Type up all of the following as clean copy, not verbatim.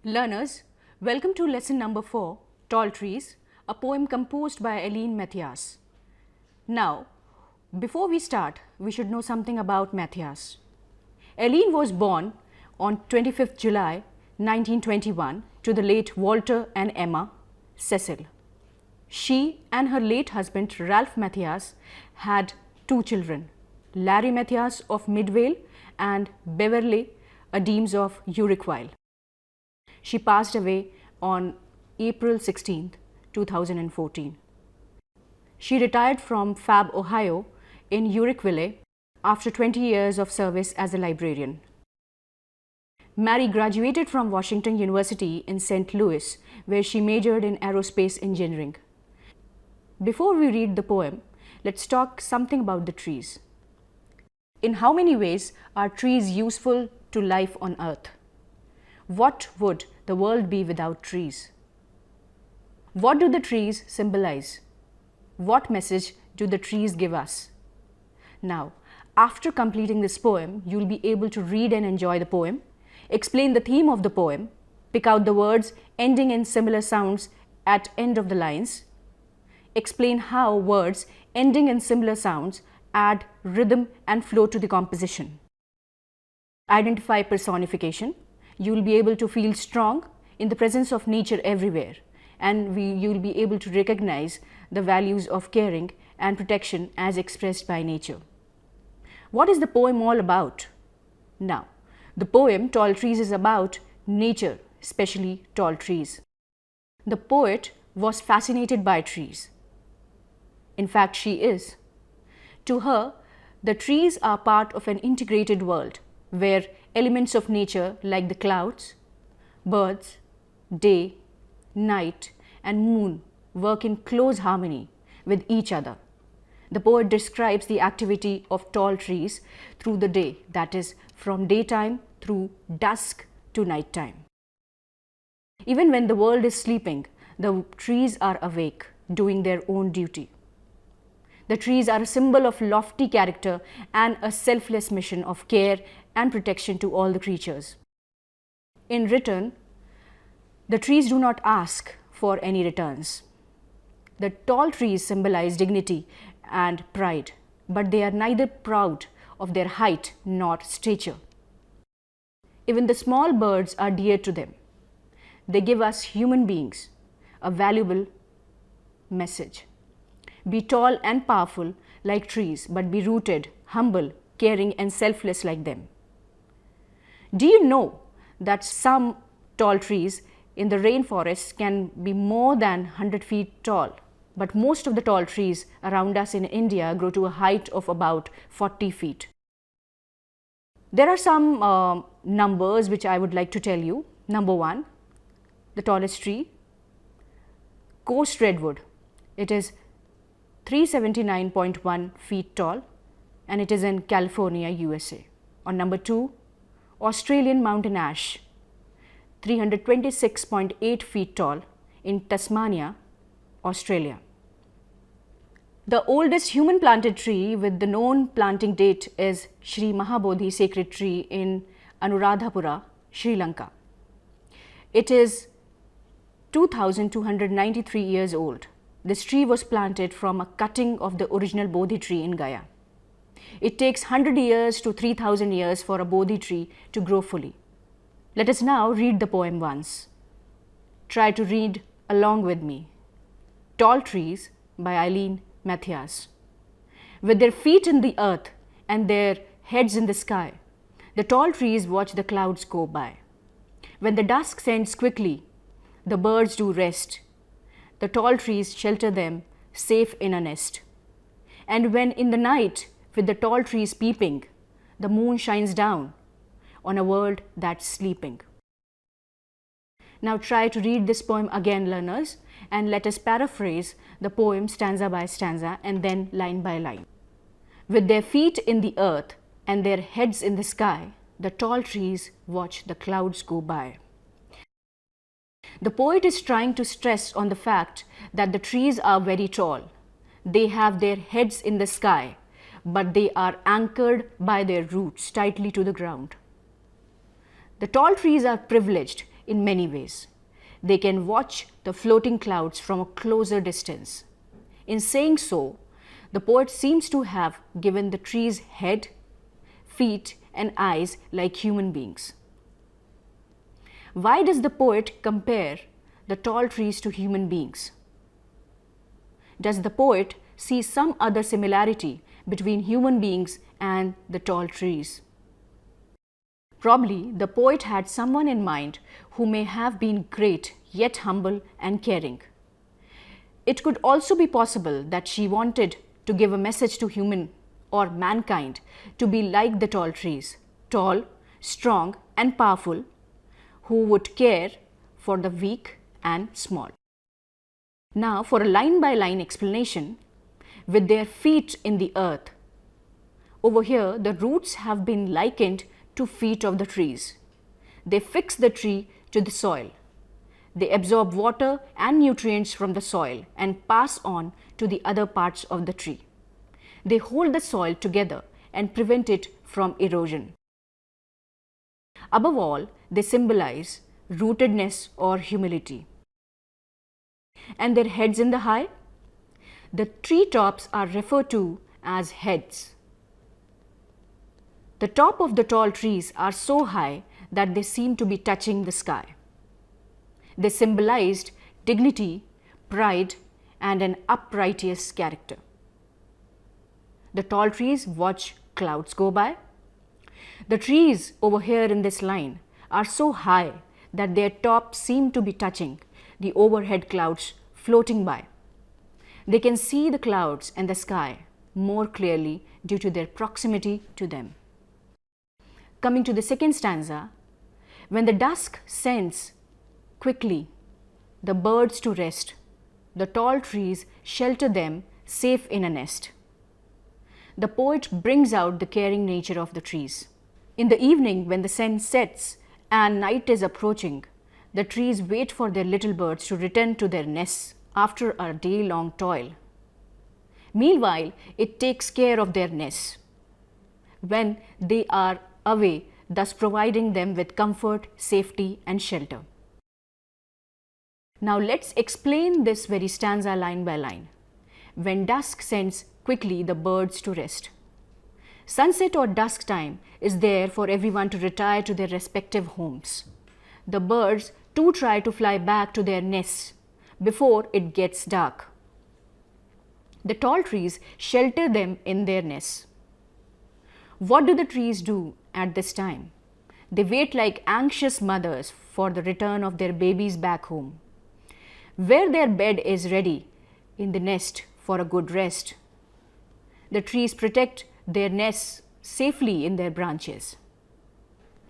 Learners, welcome to lesson number 4, Tall Trees, a poem composed by Eileen Mathias. Now, before we start, we should know something about Mathias. Eileen was born on 25th July 1921 to the late Walter and Emma Cecil. She and her late husband Ralph Mathias had two children, Larry Mathias of Midvale and Beverley Adeems of Uruguay. She passed away on April 16, 2014. She retired from Fab, Ohio in Uruguay after 20 years of service as a librarian. Mary graduated from Washington University in St. Louis, where she majored in aerospace engineering. Before we read the poem, let's talk something about the trees. In how many ways are trees useful to life on Earth? What would the world be without trees? What do the trees symbolize? What message do the trees give us? Now, after completing this poem, you'll be able to read and enjoy the poem, explain the theme of the poem, pick out the words ending in similar sounds at end of the lines, explain how words ending in similar sounds add rhythm and flow to the composition. Identify personification. You will be able to feel strong in the presence of nature everywhere, and you will be able to recognize the values of caring and protection as expressed by nature. What is the poem all about? Now, the poem Tall Trees is about nature, especially tall trees. The poet was fascinated by trees. In fact, she is. To her, the trees are part of an integrated world where elements of nature like the clouds, birds, day, night, and moon work in close harmony with each other. The poet describes the activity of tall trees through the day, that is, from daytime through dusk to nighttime. Even when the world is sleeping, the trees are awake, doing their own duty. The trees are a symbol of lofty character and a selfless mission of care and protection to all the creatures. In return, the trees do not ask for any returns. The tall trees symbolize dignity and pride, but they are neither proud of their height nor stature. Even the small birds are dear to them. They give us human beings a valuable message. Be tall and powerful like trees, but be rooted, humble, caring, and selfless like them. Do you know that some tall trees in the rainforests can be more than 100 feet tall, but most of the tall trees around us in India grow to a height of about 40 feet. There are some numbers which I would like to tell you. Number 1, the tallest tree, Coast Redwood. It is 379.1 feet tall, and it is in California, USA. On number 2, Australian mountain ash, 326.8 feet tall in Tasmania, Australia. The oldest human planted tree with the known planting date is Sri Mahabodhi sacred tree in Anuradhapura, Sri Lanka. It is 2,293 years old. This tree was planted from a cutting of the original Bodhi tree in Gaya. It takes 100 years to 3,000 years for a Bodhi tree to grow fully. Let us now read the poem once. Try to read along with me. Tall Trees by Eileen Mathias. With their feet in the earth and their heads in the sky, the tall trees watch the clouds go by. When the dusk ends quickly, the birds do rest. The tall trees shelter them safe in a nest. And when in the night, with the tall trees peeping, the moon shines down on a world that's sleeping. Now try to read this poem again, learners, and let us paraphrase the poem stanza by stanza and then line by line. With their feet in the earth and their heads in the sky, the tall trees watch the clouds go by. The poet is trying to stress on the fact that the trees are very tall. They have their heads in the sky, but they are anchored by their roots tightly to the ground. The tall trees are privileged in many ways. They can watch the floating clouds from a closer distance. In saying so, the poet seems to have given the trees head, feet, and eyes like human beings. Why does the poet compare the tall trees to human beings? Does the poet see some other similarity between human beings and the tall trees? Probably the poet had someone in mind who may have been great yet humble and caring. It could also be possible that she wanted to give a message to human or mankind to be like the tall trees, tall, strong, and powerful, who would care for the weak and small. Now, for a line by line explanation, with their feet in the earth, over here the roots have been likened to feet of the trees. They fix the tree to the soil. They absorb water and nutrients from the soil and pass on to the other parts of the tree. They hold the soil together and prevent it from erosion. Above all, they symbolize rootedness or humility. And their heads in the high? The tree tops are referred to as heads. The top of the tall trees are so high that they seem to be touching the sky. They symbolized dignity, pride, and an uprighteous character. The tall trees watch clouds go by. The trees over here in this line are so high that their tops seem to be touching the overhead clouds floating by. They can see the clouds and the sky more clearly due to their proximity to them. Coming to the second stanza, when the dusk sends quickly the birds to rest, the tall trees shelter them safe in a nest. The poet brings out the caring nature of the trees. In the evening, when the sun sets and night is approaching, the trees wait for their little birds to return to their nests after a day-long toil. Meanwhile, it takes care of their nests when they are away, thus providing them with comfort, safety, and shelter. Now let's explain this very stanza line by line. When dusk sends quickly the birds to rest. Sunset or dusk time is there for everyone to retire to their respective homes. The birds too try to fly back to their nests before it gets dark. The tall trees shelter them in their nests. What do the trees do at this time? They wait like anxious mothers for the return of their babies back home, where their bed is ready in the nest for a good rest. The trees protect their nests safely in their branches.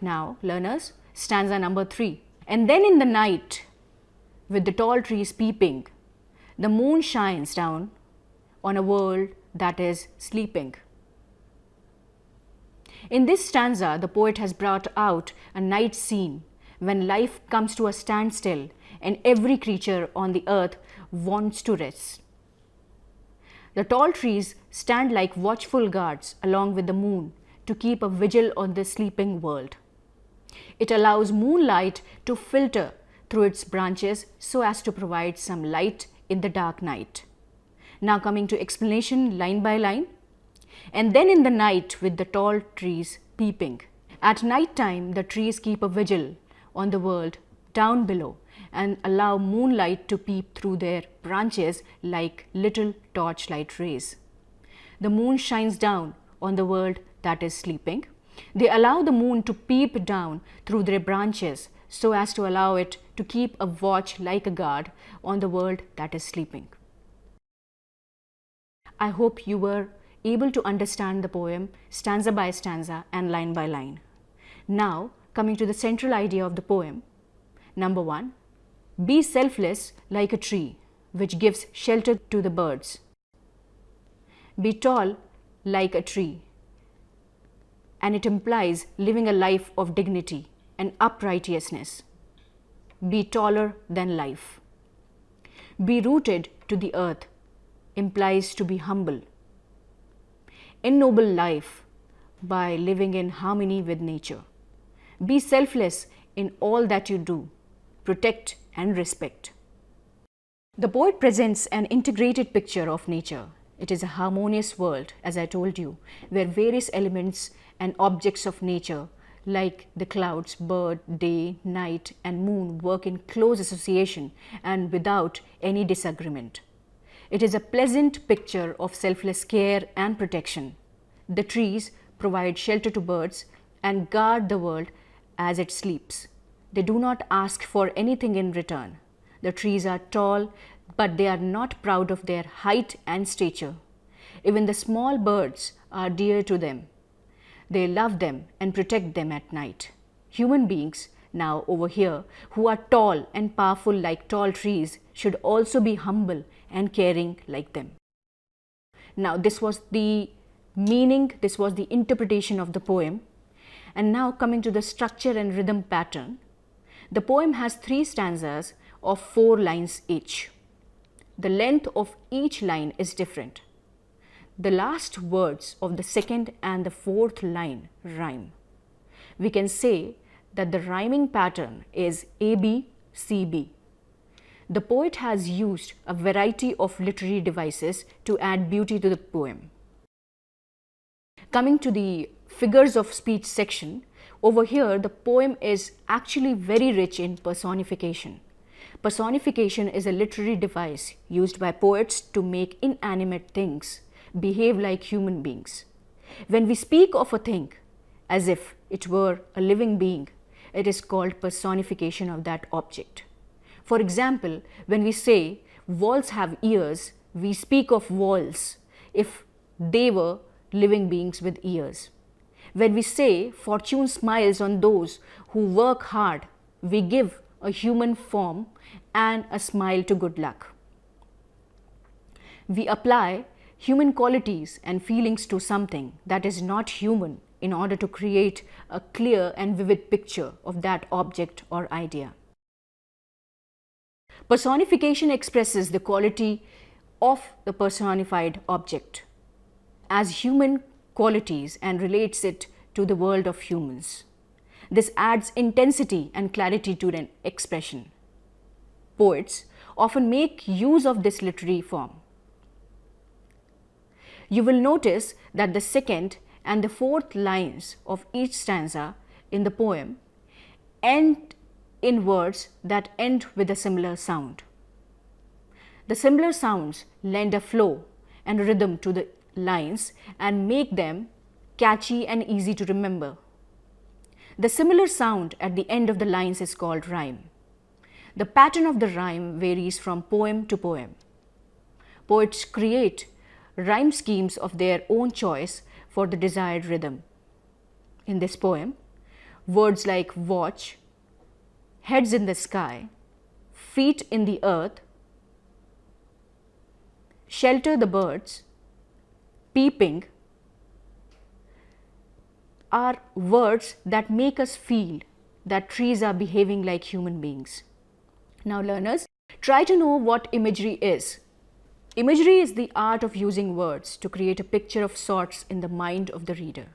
Now, learners, stanza number 3. And then in the night, with the tall trees peeping, the moon shines down on a world that is sleeping. In this stanza, the poet has brought out a night scene when life comes to a standstill and every creature on the earth wants to rest. The tall trees stand like watchful guards along with the moon to keep a vigil on the sleeping world. It allows moonlight to filter through its branches so as to provide some light in the dark night. Now coming to explanation line by line. And then in the night with the tall trees peeping. At night time, the trees keep a vigil on the world down below and allow moonlight to peep through their branches like little torchlight rays. The moon shines down on the world that is sleeping. They allow the moon to peep down through their branches so as to allow it to keep a watch like a guard on the world that is sleeping. I hope you were able to understand the poem stanza by stanza and line by line. Now, coming to the central idea of the poem. Number 1, be selfless like a tree which gives shelter to the birds. Be tall like a tree, and it implies living a life of dignity and uprightness. Be taller than life. Be rooted to the earth implies to be humble. Ennoble life by living in harmony with nature. Be selfless in all that you do protect, and respect. The poet presents an integrated picture of nature. It is a harmonious world, as I told you, where various elements and objects of nature like the clouds, bird, day, night, and moon work in close association and without any disagreement. It is a pleasant picture of selfless care and protection. The trees provide shelter to birds and guard the world as it sleeps. They do not ask for anything in return. The trees are tall, but they are not proud of their height and stature. Even the small birds are dear to them. They love them and protect them at night. Human beings, now over here, who are tall and powerful like tall trees, should also be humble and caring like them. Now, this was the meaning, this was the interpretation of the poem. And now coming to the structure and rhythm pattern. The poem has 3 stanzas of 4 lines each. The length of each line is different. The last words of the second and the fourth line rhyme. We can say that the rhyming pattern is AB, CB. The poet has used a variety of literary devices to add beauty to the poem. Coming to the figures of speech section, over here the poem is actually very rich in personification. Personification is a literary device used by poets to make inanimate things behave like human beings. When we speak of a thing as if it were a living being, it is called personification of that object. For example, when we say walls have ears, we speak of walls if they were living beings with ears. When we say fortune smiles on those who work hard, we give a human form and a smile to good luck. We apply human qualities and feelings to something that is not human in order to create a clear and vivid picture of that object or idea. Personification expresses the quality of the personified object as human qualities and relates it to the world of humans. This adds intensity and clarity to an expression. Poets often make use of this literary form. You will notice that the second and the fourth lines of each stanza in the poem end in words that end with a similar sound. The similar sounds lend a flow and rhythm to the lines and make them catchy and easy to remember. The similar sound at the end of the lines is called rhyme. The pattern of the rhyme varies from poem to poem. Poets create rhyme schemes of their own choice for the desired rhythm. In this poem, words like watch, heads in the sky, feet in the earth, shelter the birds, peeping are words that make us feel that trees are behaving like human beings. Now learners, try to know what imagery is. Imagery is the art of using words to create a picture of sorts in the mind of the reader.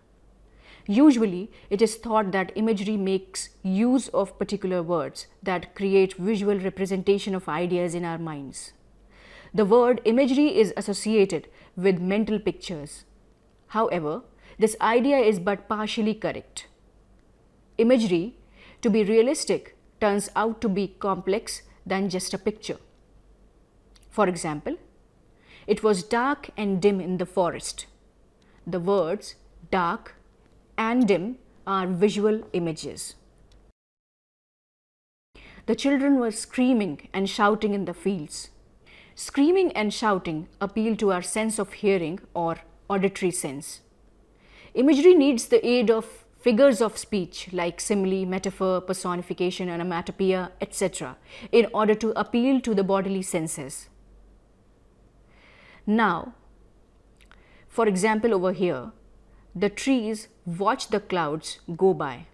Usually, it is thought that imagery makes use of particular words that create visual representation of ideas in our minds. The word imagery is associated with mental pictures. However, this idea is but partially correct. Imagery, to be realistic, turns out to be complex than just a picture. For example, it was dark and dim in the forest. The words dark and dim are visual images. The children were screaming and shouting in the fields. Screaming and shouting appeal to our sense of hearing or auditory sense. Imagery needs the aid of figures of speech like simile, metaphor, personification, onomatopoeia, etc. in order to appeal to the bodily senses. Now, for example over here, the trees watch the clouds go by.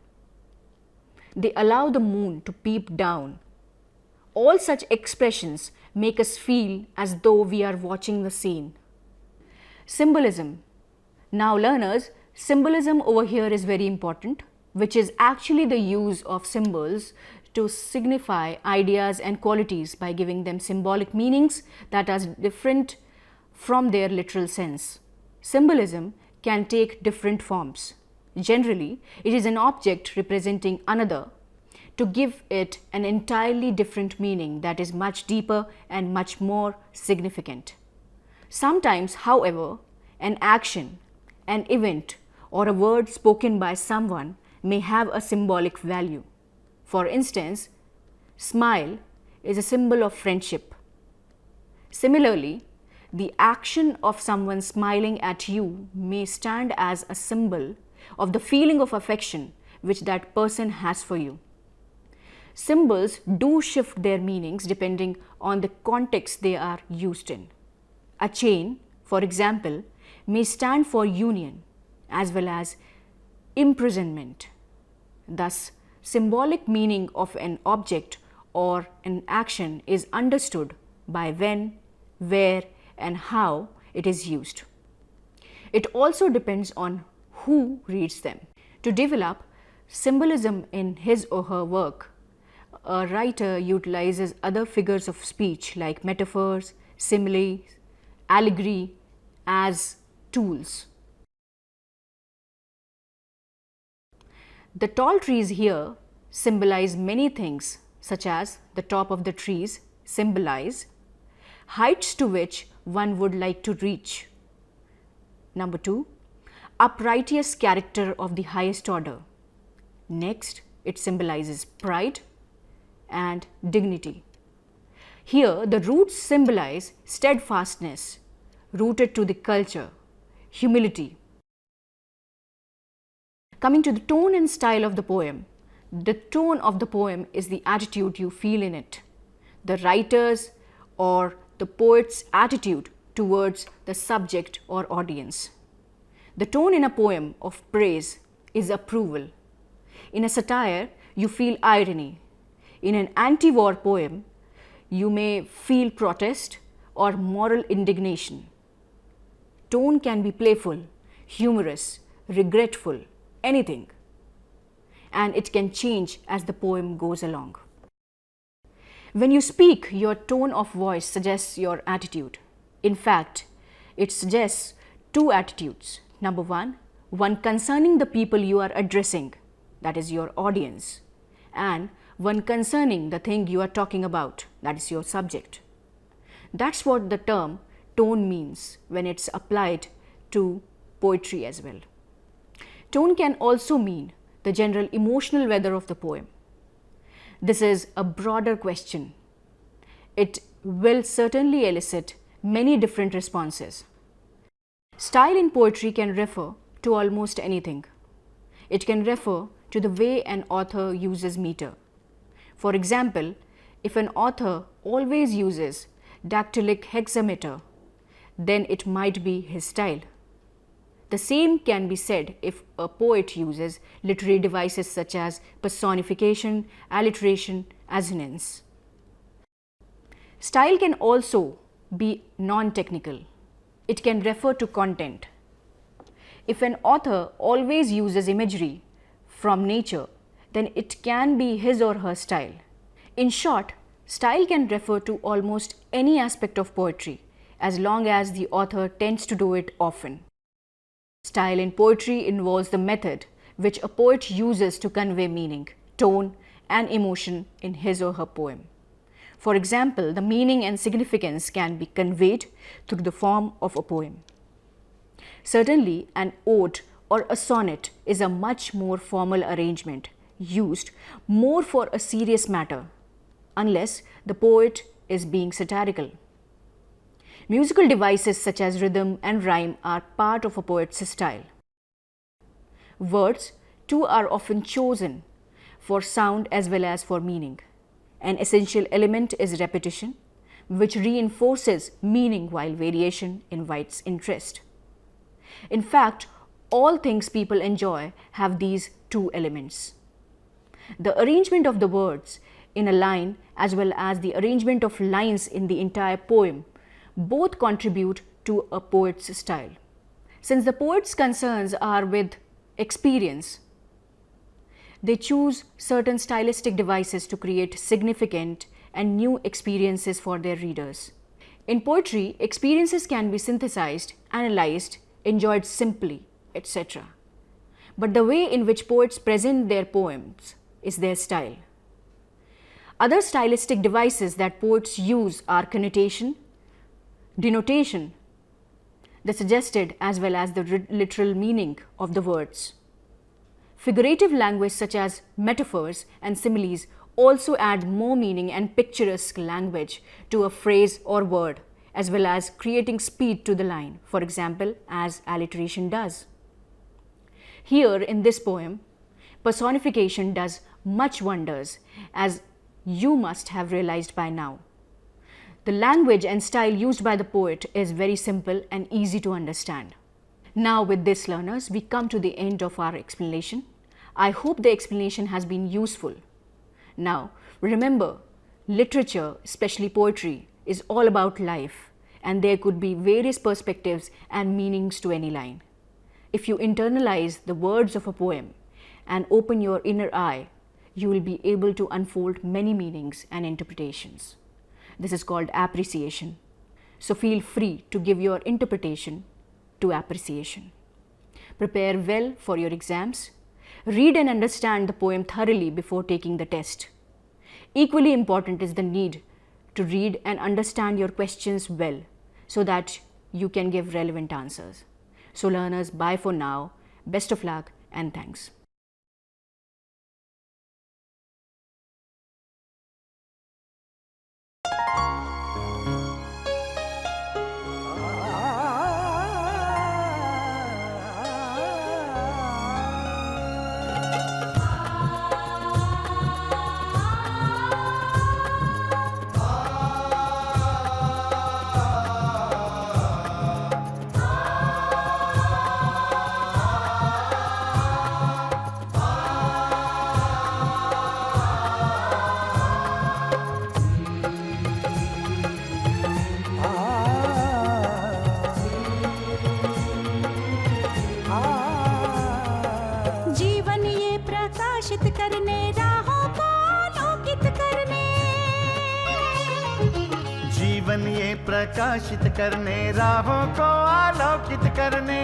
They allow the moon to peep down. All such expressions make us feel as though we are watching the scene. Symbolism. Now learners, symbolism over here is very important, which is actually the use of symbols to signify ideas and qualities by giving them symbolic meanings that are different from their literal sense. Symbolism can take different forms. Generally, it is an object representing another to give it an entirely different meaning that is much deeper and much more significant. Sometimes, however, an action, an event, or a word spoken by someone may have a symbolic value. For instance, smile is a symbol of friendship. Similarly, the action of someone smiling at you may stand as a symbol of the feeling of affection which that person has for you. Symbols do shift their meanings depending on the context they are used in. A chain, for example, may stand for union as well as imprisonment. Thus, symbolic meaning of an object or an action is understood by when, where, and how it is used. It also depends on who reads them. To develop symbolism in his or her work, a writer utilizes other figures of speech like metaphors, similes, allegory as tools. The tall trees here symbolize many things, such as the top of the trees symbolize heights to which one would like to reach. Number 2, uprighteous character of the highest order. Next, it symbolizes pride and dignity. Here, the roots symbolize steadfastness, rooted to the culture, humility. Coming to the tone and style of the poem, the tone of the poem is the attitude you feel in it. The writer's or the poet's attitude towards the subject or audience. The tone in a poem of praise is approval. In a satire, you feel irony. In an anti-war poem, you may feel protest or moral indignation. Tone can be playful, humorous, regretful, anything, and it can change as the poem goes along. When you speak, your tone of voice suggests your attitude. In fact, it suggests two attitudes. Number one concerning the people you are addressing, that is your audience, and one concerning the thing you are talking about, that is your subject. That's what the term tone means when it's applied to poetry as well. Tone can also mean the general emotional weather of the poem. This is a broader question. It will certainly elicit many different responses. Style in poetry can refer to almost anything. It can refer to the way an author uses meter. For example, if an author always uses dactylic hexameter, then it might be his style. The same can be said if a poet uses literary devices such as personification, alliteration, assonance. Style can also be non-technical. It can refer to content. If an author always uses imagery from nature, then it can be his or her style. In short, style can refer to almost any aspect of poetry as long as the author tends to do it often. Style in poetry involves the method which a poet uses to convey meaning, tone, and emotion in his or her poem. For example, the meaning and significance can be conveyed through the form of a poem. Certainly, an ode or a sonnet is a much more formal arrangement used more for a serious matter, unless the poet is being satirical. Musical devices such as rhythm and rhyme are part of a poet's style. Words too are often chosen for sound as well as for meaning. An essential element is repetition, which reinforces meaning while variation invites interest. In fact, all things people enjoy have these two elements. The arrangement of the words in a line as well as the arrangement of lines in the entire poem both contribute to a poet's style. Since the poet's concerns are with experience, They choose certain stylistic devices to create significant and new experiences for their readers. In poetry, experiences can be synthesized, analyzed, enjoyed simply, etc. But the way in which poets present their poems is their style. Other stylistic devices that poets use are connotation, denotation, the suggested as well as the literal meaning of the words. Figurative language such as metaphors and similes also add more meaning and picturesque language to a phrase or word, as well as creating speed to the line, for example, as alliteration does. Here in this poem, personification does much wonders, as you must have realized by now. The language and style used by the poet is very simple and easy to understand. Now with this, learners, we come to the end of our explanation. I hope the explanation has been useful. Now, remember, literature, especially poetry, is all about life, and there could be various perspectives and meanings to any line. If you internalize the words of a poem and open your inner eye, you will be able to unfold many meanings and interpretations. This is called appreciation. So feel free to give your interpretation to appreciation. Prepare well for your exams. Read and understand the poem thoroughly before taking the test. Equally important is the need to read and understand your questions well so that you can give relevant answers. So learners, bye for now. Best of luck and thanks. जीवन ये प्रकाशित करने राहों को आलोकित करने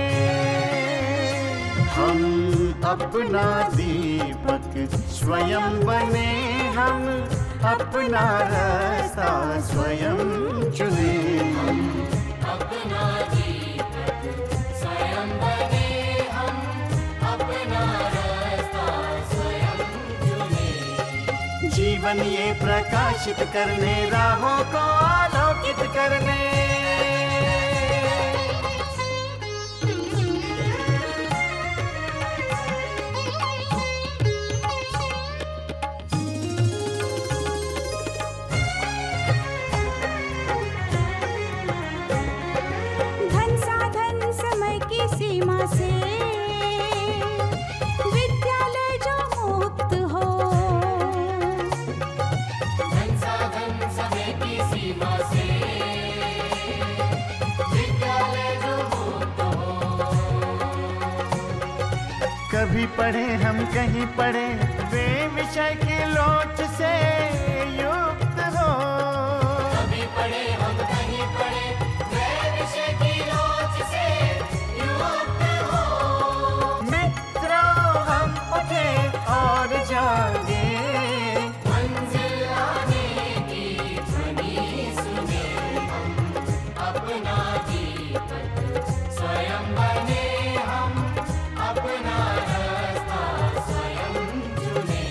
हम अपना दीपक स्वयं बने, हम अपना रास्ता स्वयं चुने। अपना दीपक स्वयं बने, हम अपना रास्ता स्वयं चुने। जीवन ये प्रकाशित करने राहों को आलोकित करने। धन साधन समय की सीमा से विद्यालय जो मुक्त हो, धन साधन समय की सीमा से विद्यालय जो मुक्त हो। कभी पढ़े हम कहीं पढ़े वे विषय की लोच से युक्त हो। कभी पढ़े हम कहीं पढ़े, वे विषय की लोच से युक्त हो। मित्रों हम उठे और जागे, मंजिल आने की ध्वनि सुने। हम अपना दीपक स्वयं बने, हम अपना रास्ता स्वयं चुने।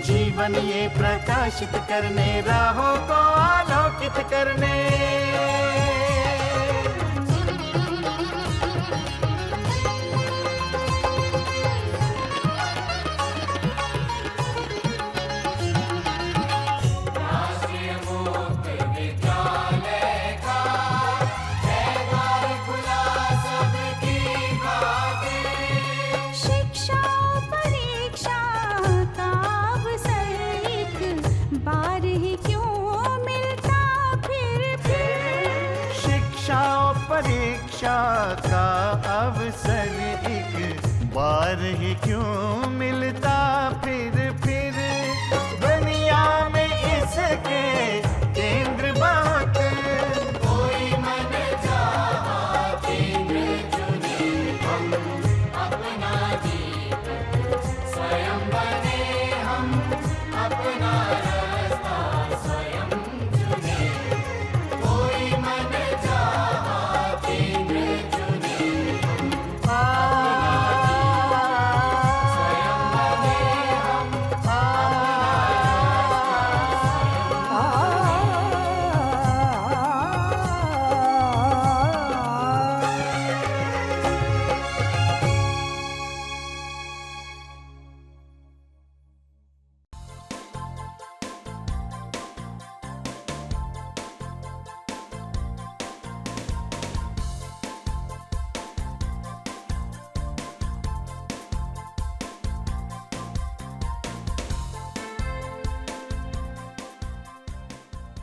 जीवन ये प्रकाशित करने राहों को आलोकित करने। राष्ट्रीय मुक्त विद्यालय का है द्वार खुला सबकी खातिर। शिक्षा परीक्षा का अवसर एक बार ही क्यों मिलता फिर। शिक्षा और परीक्षा का अवसर एक बार ही क्यों मिलता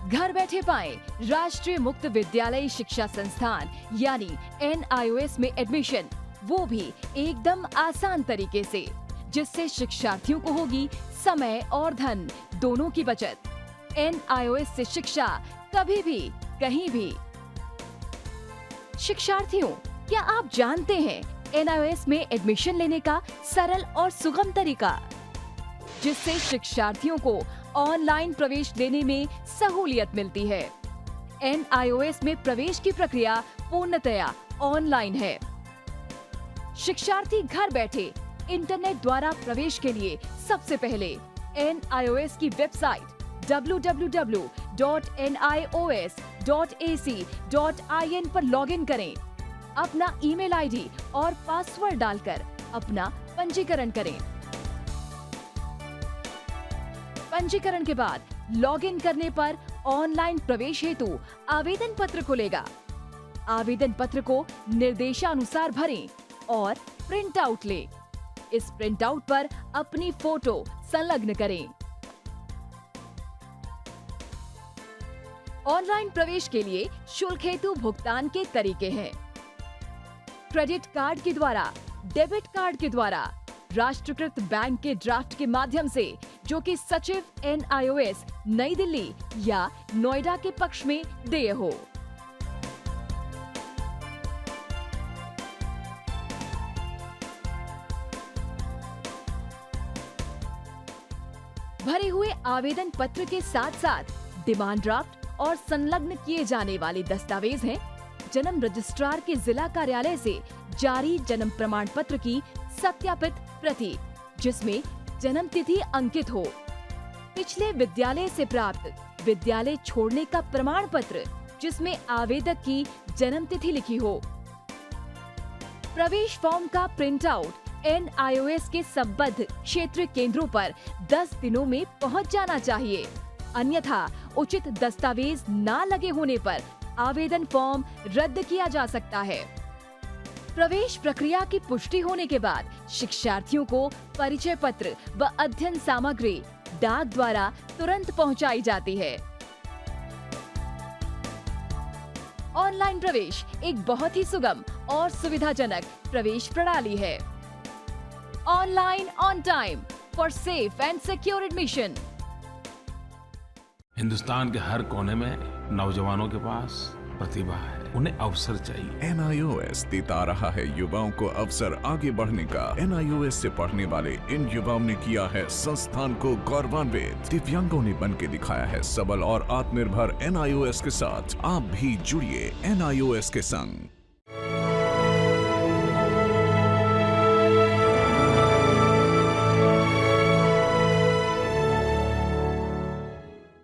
घर बैठे पाएं राष्ट्रीय मुक्त विद्यालय शिक्षा संस्थान यानी NIOS में एडमिशन, वो भी एकदम आसान तरीके से, जिससे शिक्षार्थियों को होगी समय और धन दोनों की बचत। NIOS से शिक्षा कभी भी कहीं भी। शिक्षार्थियों, क्या आप जानते हैं NIOS में एडमिशन लेने का सरल और सुगम तरीका, जिससे शिक्षार्थियों को ऑनलाइन प्रवेश लेने में सहूलियत मिलती है। NIOS में प्रवेश की प्रक्रिया पूर्णतया ऑनलाइन है। शिक्षार्थी घर बैठे इंटरनेट द्वारा प्रवेश के लिए सबसे पहले NIOS की वेबसाइट www.nios.ac.in पर लॉगिन करें। अपना ईमेल आईडी और पासवर्ड डालकर अपना पंजीकरण करें। पंजीकरण के बाद लॉगिन करने पर ऑनलाइन प्रवेश हेतु आवेदन पत्र खुलेगा। आवेदन पत्र को निर्देशानुसार भरें और प्रिंट आउट लें। इस प्रिंट आउट पर अपनी फोटो संलग्न करें। ऑनलाइन प्रवेश के लिए शुल्क हेतु भुगतान के तरीके हैं: क्रेडिट कार्ड के द्वारा, डेबिट कार्ड के द्वारा, राष्ट्रीयकृत बैंक के ड्राफ्ट के माध्यम से, जो कि सचिव NIOS नई दिल्ली या नोएडा के पक्ष में देय हो। भरे हुए आवेदन पत्र के साथ साथ डिमांड ड्राफ्ट और संलग्न किए जाने वाले दस्तावेज हैं: जन्म रजिस्ट्रार के जिला कार्यालय से जारी जन्म प्रमाण पत्र की सत्यापित प्रति, जिसमें जन्म तिथि अंकित हो, पिछले विद्यालय से प्राप्त विद्यालय छोड़ने का प्रमाण पत्र, जिसमें आवेदक की जन्म तिथि लिखी हो। प्रवेश फॉर्म का प्रिंट आउट NIOS के संबद्ध क्षेत्रीय केंद्रों पर 10 दिनों में पहुंच जाना चाहिए, अन्यथा उचित दस्तावेज न लगे होने पर आवेदन फॉर्म रद्द किया जा सकता है। प्रवेश प्रक्रिया की पुष्टि होने के बाद शिक्षार्थियों को परिचय पत्र व अध्ययन सामग्री डाक द्वारा तुरंत पहुंचाई जाती है। ऑनलाइन प्रवेश एक बहुत ही सुगम और सुविधाजनक प्रवेश प्रणाली है। Online on time for safe and secure admission. Hindustan के हर कोने में नौजवानों के पास प्रतिभा है, उन्हें अवसर चाहिए। NIOS देता रहा है युवाओं को अवसर आगे बढ़ने का। NIOS से पढ़ने वाले इन युवाओं ने किया है संस्थान को गौरवान्वित। दिव्यांगों ने बन के दिखाया है सबल और आत्मनिर्भर। NIOS के साथ आप भी जुड़िए NIOS के संग।